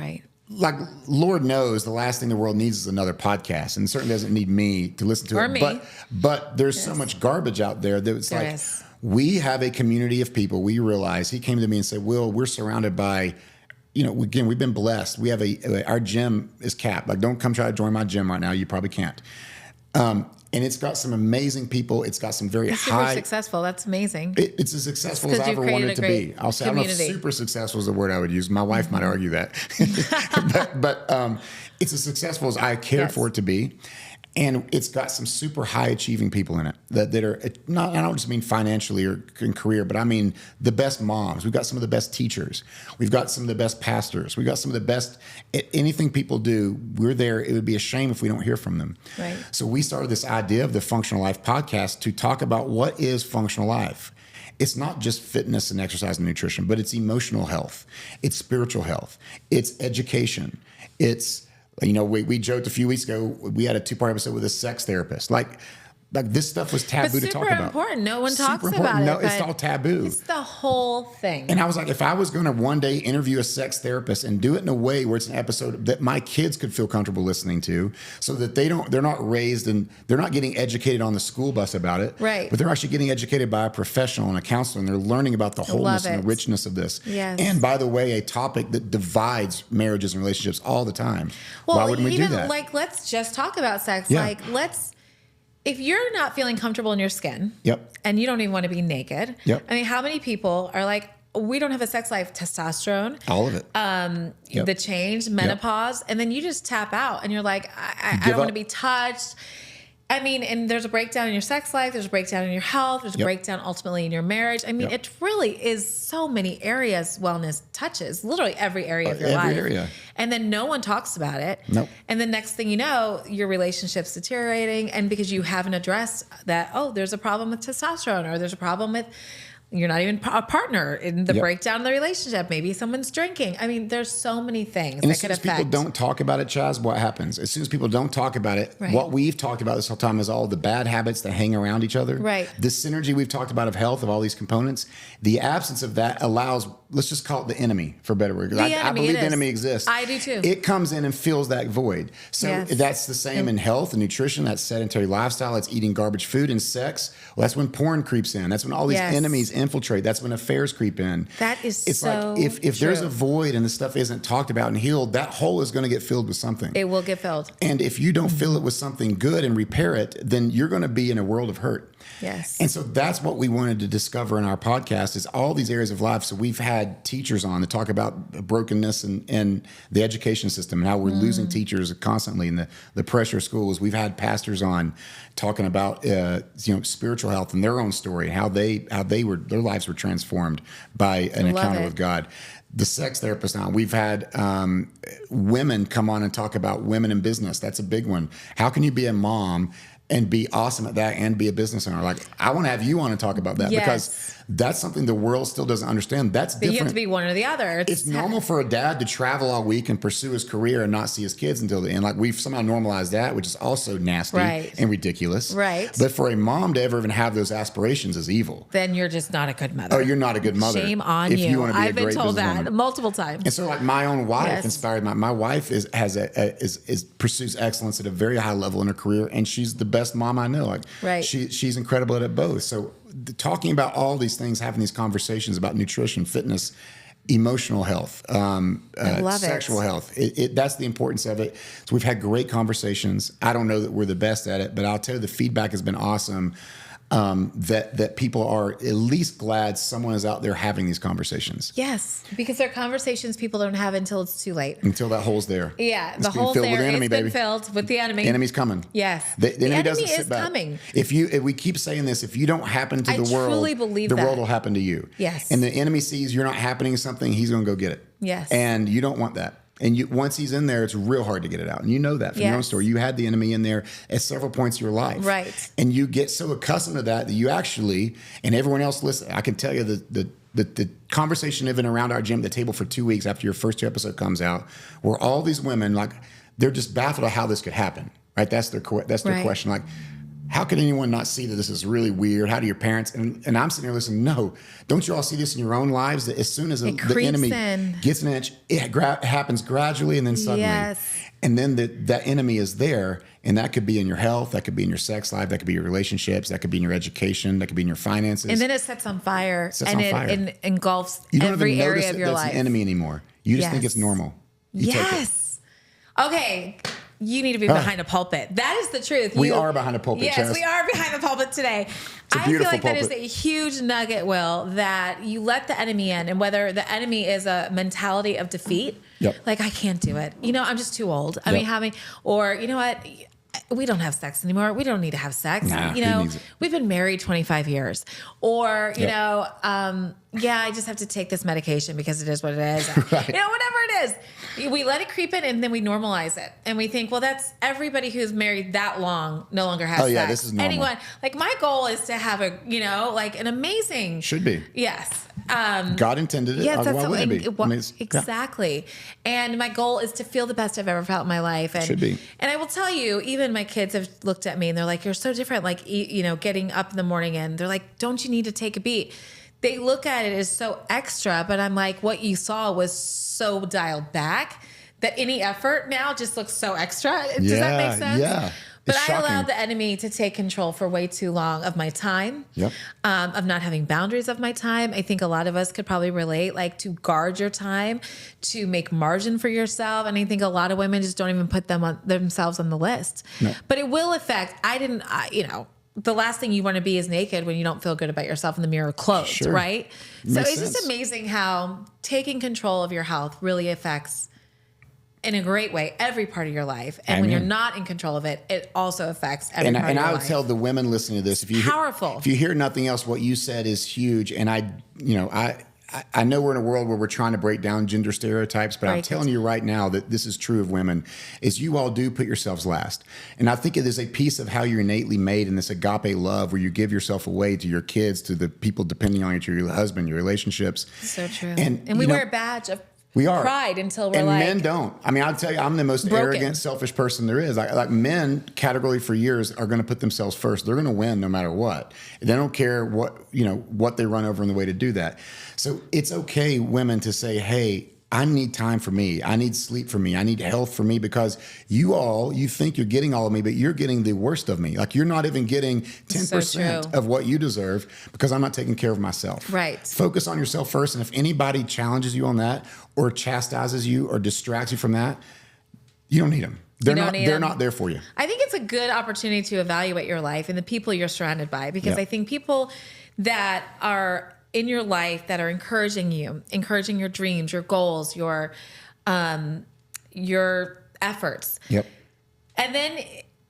like, Lord knows the last thing the world needs is another podcast. And it certainly doesn't need me to listen to or it. Me. But there's so much garbage out there that it's we have a community of people. We realize, he came to me and said, Will, we're surrounded by, again, we've been blessed. We have our gym is capped. Like, don't come try to join my gym right now. You probably can't. And it's got some amazing people. It's got some very super successful. That's amazing. It's as successful as I ever wanted it to be. I'll say, community. I don't know if super successful is the word I would use. My wife might argue that. but it's as successful as I cared for it to be. And it's got some super high achieving people in it that are not, I don't just mean financially or in career, but I mean the best moms. We've got some of the best teachers. We've got some of the best pastors. We've got some of the best, anything people do, we're there. It would be a shame if we don't hear from them. Right. So we started this idea of the Functional Life podcast to talk about what is functional life. It's not just fitness and exercise and nutrition, but it's emotional health. It's spiritual health. It's education. It's, we joked a few weeks ago, we had a 2-part episode with a sex therapist. Like this stuff was taboo to talk about. Super important. No one talks Super about important. it. No, it's all taboo. It's the whole thing. And I was like, if I was going to one day interview a sex therapist and do it in a way where it's an episode that my kids could feel comfortable listening to, so that they're not raised and they're not getting educated on the school bus about it, right? But they're actually getting educated by a professional and a counselor, and they're learning about the wholeness and the richness of this. Yes. And by the way, a topic that divides marriages and relationships all the time. Well, why wouldn't we do that? Like, let's just talk about sex. Yeah. Like, if you're not feeling comfortable in your skin, yep, and you don't even want to be naked, yep. I mean, how many people are like, we don't have a sex life, testosterone, all of it, yep. the change, menopause, yep. and then you just tap out and you're like, I don't want to be touched. I mean, and there's a breakdown in your sex life, there's a breakdown in your health, there's a yep. breakdown ultimately in your marriage. I mean, yep. it really is so many areas wellness touches, literally every area of your life. Every area. And then no one talks about it. Nope. And the next thing you know, your relationship's deteriorating. And because you haven't addressed that, there's a problem with testosterone, or there's a problem with, you're not even a partner in the yep. breakdown of the relationship. Maybe someone's drinking. I mean, there's so many things and that could affect. As soon as people don't talk about it, Chaz, what happens? As soon as people don't talk about it, right. what we've talked about this whole time is all the bad habits that hang around each other. Right. The synergy we've talked about of health, of all these components, the absence of that allows, let's just call it the enemy, for a better word. I believe the enemy exists. I do too. It comes in and fills that void. So yes. that's the same in health and nutrition, that's sedentary lifestyle, that's eating garbage food, and sex. Well, that's when porn creeps in. That's when all these yes. enemies infiltrate. That's when affairs creep in. That is it's so like if true. there's a void and the stuff isn't talked about and healed, that hole is going to get filled with something. It will get filled. And if you don't fill it with something good and repair it, then you're going to be in a world of hurt. Yes. And so that's what we wanted to discover in our podcast, is all these areas of life. So we've had teachers on to talk about brokenness and the education system and how we're losing teachers constantly and the pressure of schools. We've had pastors on talking about spiritual health and their own story, how their lives were transformed by an encounter with God. The sex therapist now. We've had women come on and talk about women in business. That's a big one. How can you be a mom and be awesome at that and be a business owner? Like, I want to have you on and talk about that, yes. because that's something the world still doesn't understand. That's different. You have to be one or the other. It's normal for a dad to travel all week and pursue his career and not see his kids until the end. Like, we've somehow normalized that, which is also nasty right. and ridiculous. Right. But for a mom to ever even have those aspirations is evil. Then you're just not a good mother. Oh, you're not a good mother. Shame on if you. you want to be I've been told that multiple times. And so, like, my own wife yes. inspired my wife pursues excellence at a very high level in her career, and she's the best mom I know. Like, right. she's incredible at it both. So talking about all these things, having these conversations about nutrition, fitness, emotional health, sexual health. That's the importance of it. So we've had great conversations. I don't know that we're the best at it, but I'll tell you the feedback has been awesome. That people are at least glad someone is out there having these conversations. Yes, because they're conversations people don't have until it's too late. Until that hole's there. Yeah, it's the hole's filled there. With the enemy, it's been baby. filled with the enemy. The enemy's coming. Yes, the enemy doesn't sit is back. coming. If we keep saying this, if you don't happen to the world, truly believe the that. world will happen to you. Yes, and the enemy sees you're not happening to something, he's going to go get it. Yes, and you don't want that. And once he's in there, it's real hard to get it out. And you know that from your own story. You had the enemy in there at several points of your life. Right. And you get so accustomed to that you actually, and everyone else listen, I can tell you the conversation even around our gym, the table for 2 weeks after your first 2 episode comes out, where all these women, like, they're just baffled at how this could happen. Right? That's their right. question. Like, how can anyone not see that this is really weird? How do your parents? And I'm sitting here listening, no, don't you all see this in your own lives? That as soon as the enemy gets an inch, it happens gradually and then suddenly. Yes. And then that enemy is there, and that could be in your health, that could be in your sex life, that could be your relationships, that could be in your education, that could be in your finances. And then it sets on fire. It engulfs you don't every even area of your life. That's the enemy anymore. You just think it's normal. You take it. Okay. You need to be behind a pulpit. That is the truth. We are behind a pulpit. Yes, Chaz. we are behind the pulpit today. I feel like that is a huge nugget, Will, that you let the enemy in, and whether the enemy is a mentality of defeat, yep. like, I can't do it. I'm just too old. I mean, or you know what? we don't have sex anymore. We don't need to have sex. Nah, You who know, needs it? we've been married 25 years. Or, you Yep. know, yeah, I just have to take this medication because it is what it is. Right. You know, whatever it is. We let it creep in and then we normalize it. And we think, well, that's everybody who's married that long no longer has Oh, yeah, sex. this is normal. Anyone. Like, my goal is to have a, you know, like an amazing. Should be. Yes. God intended it. Yes, Why that's wouldn't it be? I mean, it's- yeah. exactly. And my goal is to feel the best I've ever felt in my life. And, Should be. And I will tell you, even my kids have looked at me and they're like, "You're so different." Like, you know, getting up in the morning and they're like, "Don't you need to take a beat?" They look at it as so extra, but I'm like, what you saw was so dialed back that any effort now just looks so extra. Does that make sense? Yeah. But It's I shocking. allowed the enemy to take control for way too long of my time, Yep. of not having boundaries of my time. I think a lot of us could probably relate, like to guard your time, to make margin for yourself. And I think a lot of women just don't even put themselves on the list. No. But it will affect, you know, the last thing you want to be is naked when you don't feel good about yourself in the mirror clothed, Sure. right? So Makes it's sense. just amazing how taking control of your health really affects in a great way every part of your life. And when Amen. you're not in control of it, it also affects every part And of your I would life. tell the women listening to this, if you Powerful. if you hear nothing else, what you said is huge. And I know we're in a world where we're trying to break down gender stereotypes, but I'm Right. telling you right now that this is true of women, is you all do put yourselves last. And I think it is a piece of how you're innately made in this agape love where you give yourself away to your kids, to the people depending on you, to your husband, your relationships. So true. And we you know, wear a badge of we are pride until we're and like, men don't. I mean, I'll tell you, I'm the most Broken. arrogant, selfish person there is. Like men, categorically for years, are going to put themselves first. They're going to win no matter what. They don't care what they run over in the way to do that. So it's okay, women, to say, "Hey, I need time for me. I need sleep for me. I need health for me," because you think you're getting all of me, but you're getting the worst of me. Like, you're not even getting 10% true. of what you deserve because I'm not taking care of myself. Right. Focus on yourself first. And if anybody challenges you on that or chastises you or distracts you from that, you don't need them. They're not there for you. I think it's a good opportunity to evaluate your life and the people you're surrounded by, because Yeah. I think people that are in your life that are encouraging you, encouraging your dreams, your goals, your efforts. Yep. And then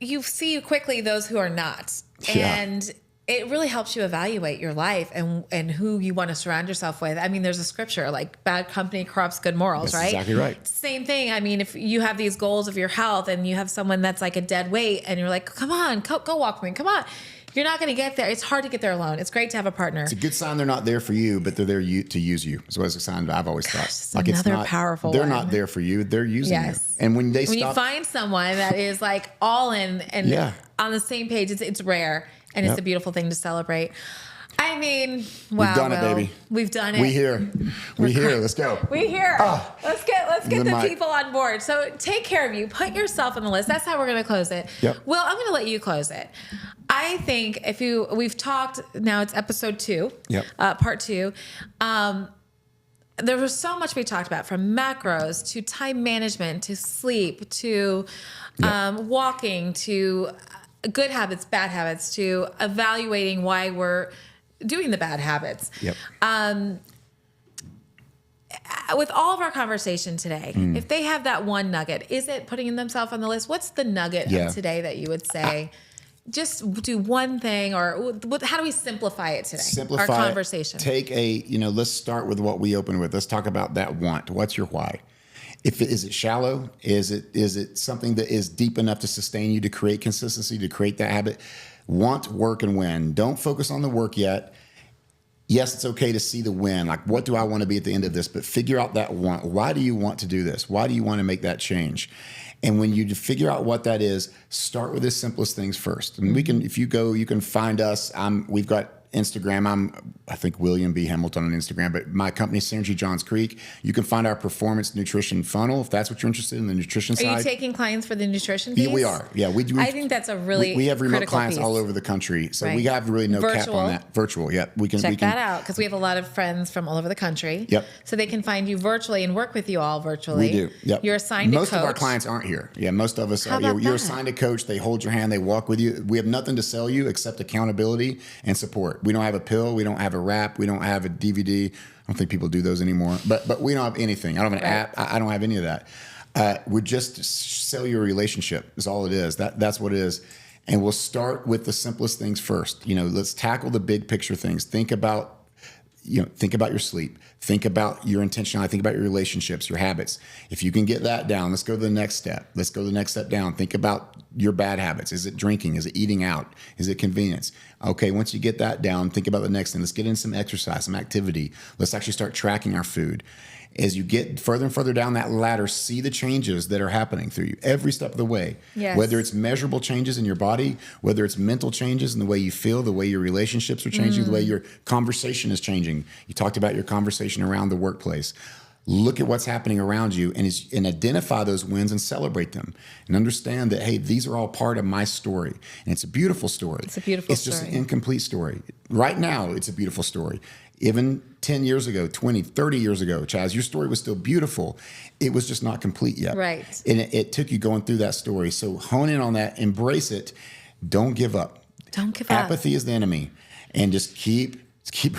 you see quickly those who are not. Yeah. And it really helps you evaluate your life and who you want to surround yourself with. I mean, there's a scripture like bad company corrupts good morals, That's right? exactly right. Same thing. I mean, if you have these goals of your health and you have someone that's like a dead weight and you're like, come on, go walk with me. Come on. You're not going to get there. It's hard to get there alone. It's great to have a partner. It's a good sign they're not there for you, but they're there to use you. Is what it's a sign that I've always thought. it's another powerful They're one. not there for you. They're using Yes. you. And when When you find someone that is like all in and Yeah. on the same page, it's rare and it's Yep. a beautiful thing to celebrate. I mean, wow, We've done it, Will. baby. We've done it. we here. Let's go. We here. Let's get the the mic. people on board. So take care of you. Put yourself on the list. That's how we're going to close it. Yep. Well, I'm going to let you close it. I think we've talked, now it's episode 2, Yep. part 2. There was so much we talked about, from macros to time management to sleep to walking to good habits, bad habits, to evaluating why we're doing the bad habits. Yep. With all of our conversation today, if they have that one nugget, is it putting themselves on the list? What's the nugget Yeah. of today that you would say? Just do one thing, or how do we simplify it today? Simplify our it. conversation. Take let's start with what we opened with. Let's talk about that want. What's your why? Is it shallow? Is it something that is deep enough to sustain you, to create consistency, to create that habit? Want, work, and win. Don't focus on the work yet. Yes, it's okay to see the win. Like, what do I want to be at the end of this? But figure out that want. Why do you want to do this? Why do you want to make that change? And when you figure out what that is, start with the simplest things first. And if you go, you can find us. We've got Instagram. I think William B. Hamilton on Instagram, but my company, Synergy Johns Creek. You can find our performance nutrition funnel if that's what you're interested in, the nutrition side. Are you taking clients for the nutrition piece? Yeah, we are. Yeah, I think that's a really we have remote critical clients piece. all over the country, so Right. we have really no cap Virtual. on that. Virtual, yeah, we can Check that out, because we have a lot of friends from all over the country. Yep. So they can find you virtually and work with you all virtually. We do. Yep. You're assigned Most a coach. of our clients aren't here. Yeah, most of us How are. about You're that? assigned a coach. They hold your hand. They walk with you. We have nothing to sell you except accountability and support. We don't have a pill. We don't have a wrap. We don't have a DVD. I don't think people do those anymore. But we don't have anything. I don't have an app. I don't have any of that. We're just cellular relationship is all it is. That's what it is. And we'll start with the simplest things first. Let's tackle the big picture things. Think about your sleep. Think about your intentionality. Think about your relationships, your habits. If you can get that down, let's go to the next step. Let's go to the next step down. Think about your bad habits. Is it drinking? Is it eating out? Is it convenience? Okay, once you get that down, think about the next thing. Let's get in some exercise, some activity. Let's actually start tracking our food. As you get further and further down that ladder, see the changes that are happening through you every step of the way. Yes. Whether it's measurable changes in your body, whether it's mental changes in the way you feel, the way your relationships are changing, the way your conversation is changing. You talked about your conversation around the workplace. Look at what's happening around you and identify those wins and celebrate them and understand that, hey, these are all part of my story. And it's a beautiful story. It's a beautiful story. It's just an incomplete story. Right now, it's a beautiful story. Even 10 years ago, 20, 30 years ago, Chaz, your story was still beautiful. It was just not complete yet. Right. And it took you going through that story. So hone in on that, embrace it. Don't give up. Don't give up. Apathy is the enemy. And just keep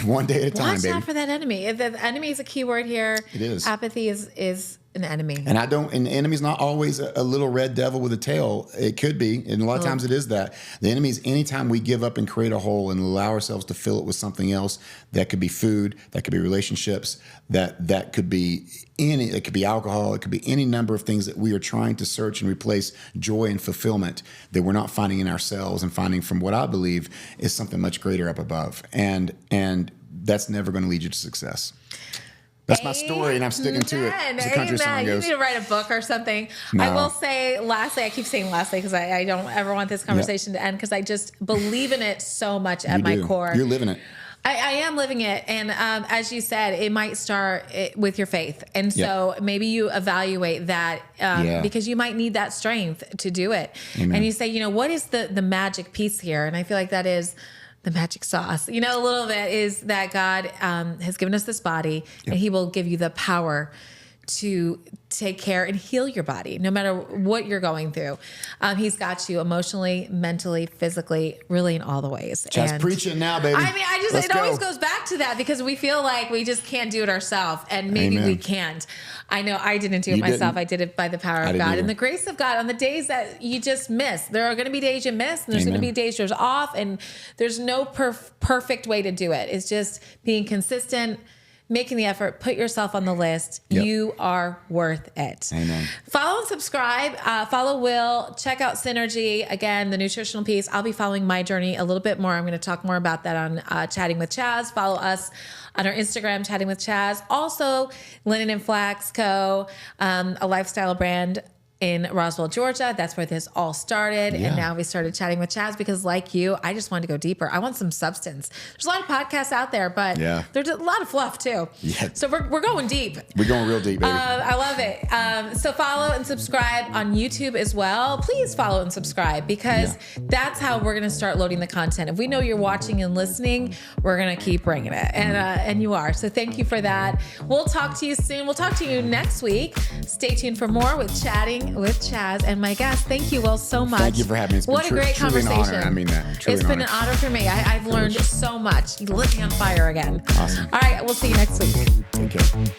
one day at a time, Watch baby. out for that enemy. The enemy is a key word here. It is. Apathy is an enemy. And the enemy's not always a little red devil with a tail. It could be, and a lot of times it is that. The enemy is anytime we give up and create a hole and allow ourselves to fill it with something else. That could be food, that could be relationships, that could be it could be alcohol, it could be any number of things that we are trying to search and replace joy and fulfillment that we're not finding in ourselves and finding from what I believe is something much greater up above. And that's never going to lead you to success. That's my story, and I'm sticking to it. As the country song goes. You need to write a book or something. No. I will say, lastly, I keep saying lastly because I don't ever want this conversation to end because I just believe in it so much at my core. You're living it. I am living it. And as you said, it might start with your faith. And so maybe you evaluate that because you might need that strength to do it. Amen. And you say, what is the magic piece here? And I feel like that is the magic sauce. A little bit is that God has given us this body and he will give you the power to take care and heal your body, no matter what you're going through. He's got you emotionally, mentally, physically, really in all the ways. Just preach it now, baby. I mean, it always goes back to that because we feel like we just can't do it ourselves, and maybe we can't. I know I didn't do it myself. I did it by the power of God and the grace of God on the days that you just miss. There are going to be days you miss, and there's going to be days you're off, and there's no perfect way to do it. It's just being consistent, making the effort, put yourself on the list. Yep. You are worth it. Amen. Follow and subscribe. Follow Will. Check out Synergy. Again, the nutritional piece. I'll be following my journey a little bit more. I'm going to talk more about that on Chatting with Chaz. Follow us on our Instagram, Chatting with Chaz. Also, Linen and Flax Co., a lifestyle brand in Roswell, Georgia. That's where this all started. Yeah. And now we started Chatting with Chaz because, like you, I just wanted to go deeper. I want some substance. There's a lot of podcasts out there, but there's a lot of fluff too. Yeah. So we're going deep. We're going real deep, baby. I love it. So follow and subscribe on YouTube as well. Please follow and subscribe because that's how we're going to start loading the content. If we know you're watching and listening, we're going to keep bringing it. And you are. So thank you for that. We'll talk to you soon. We'll talk to you next week. Stay tuned for more with Chatting with Chaz and my guest. Thank you, Will, so much. Thank you for having me. It's been what a great conversation. An honor. I mean that. It's been an honor for me. I've learned so much. You lit me on fire again. Awesome. All right. We'll see you next week. Take care.